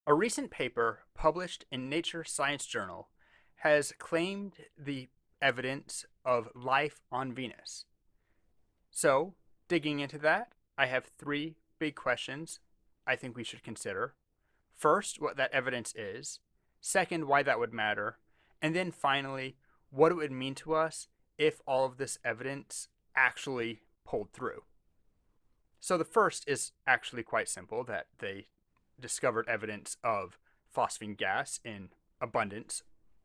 A recent paper published in Nature Science Journal has claimed the evidence of life on Venus. So, digging into that, I have three big questions I think we should consider. First, what that evidence is. Second, why that would matter. And then finally, what it would mean to us if all of this evidence actually pulled through. So the first is actually quite simple, that they discovered evidence of phosphine gas in abundance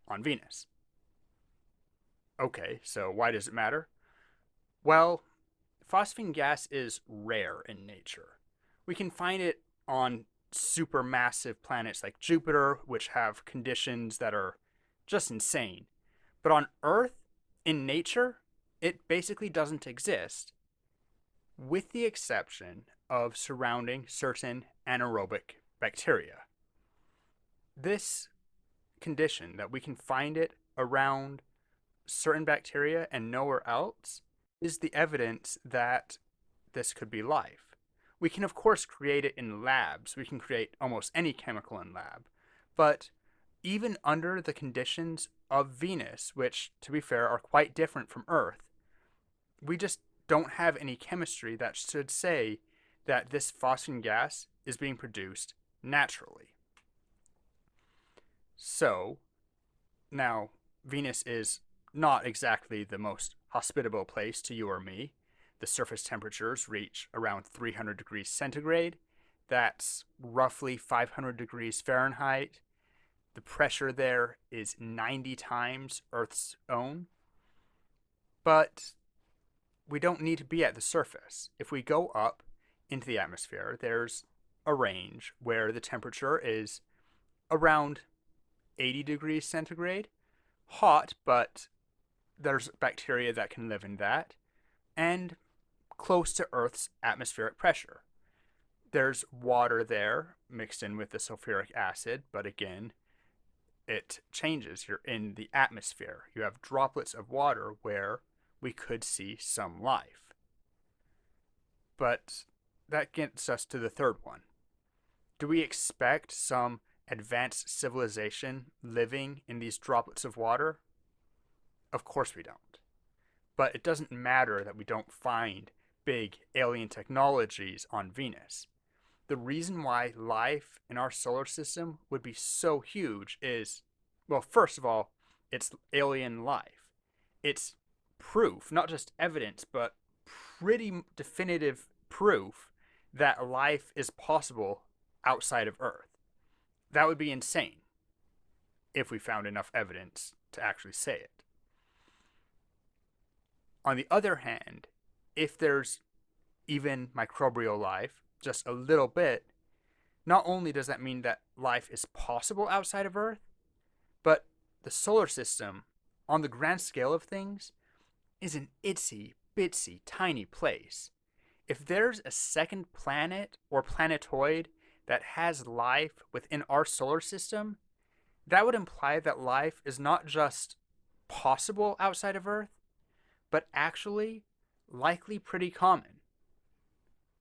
on Venus. Okay, so why does it matter? Well, phosphine gas is rare in nature. We can find it on supermassive planets like Jupiter, which have conditions that are just insane. But on Earth, in nature, it basically doesn't exist, with the exception of surrounding certain anaerobic bacteria. This condition, that we can find it around certain bacteria and nowhere else, is the evidence that this could be life. We can, of course, create it in labs. We can create almost any chemical in lab. But even under the conditions of Venus, which, to be fair, are quite different from Earth, we just don't have any chemistry that should say that this phosphine gas is being produced naturally. So, now, Venus is not exactly the most hospitable place to you or me. The surface temperatures reach around 300 degrees centigrade. That's roughly 500 degrees Fahrenheit. The pressure there is 90 times Earth's own. But we don't need to be at the surface. If we go up into the atmosphere, there's a range where the temperature is around 80 degrees centigrade. Hot, but there's bacteria that can live in that, and close to Earth's atmospheric pressure. There's water there mixed in with the sulfuric acid, but again, it changes. You're in the atmosphere. You have droplets of water where we could see some life. But that gets us to the third one. Do we expect some advanced civilization living in these droplets of water? Of course we don't. But it doesn't matter that we don't find big alien technologies on Venus. The reason why life in our solar system would be so huge is, well, first of all, it's alien life. It's proof, not just evidence, but pretty definitive proof that life is possible outside of Earth. That would be insane if we found enough evidence to actually say it. On the other hand, if there's even microbial life, just a little bit, not only does that mean that life is possible outside of Earth, but the solar system, on the grand scale of things, is an itsy bitsy tiny place. If there's a second planet or planetoid that has life within our solar system, that would imply that life is not just possible outside of Earth, but actually likely pretty common.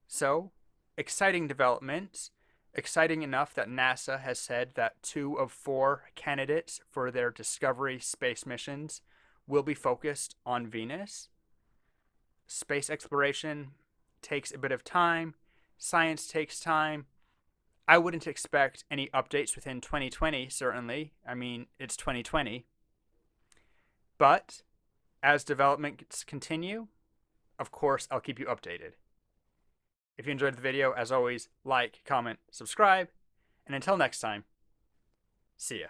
So, exciting developments. Exciting enough that NASA has said that 2 of 4 candidates for their Discovery space missions will be focused on Venus. Space exploration takes a bit of time. Science takes time. I wouldn't expect any updates within 2020, certainly. I mean, it's 2020. But as developments continue, of course, I'll keep you updated. If you enjoyed the video, as always, like, comment, subscribe, and until next time, see ya.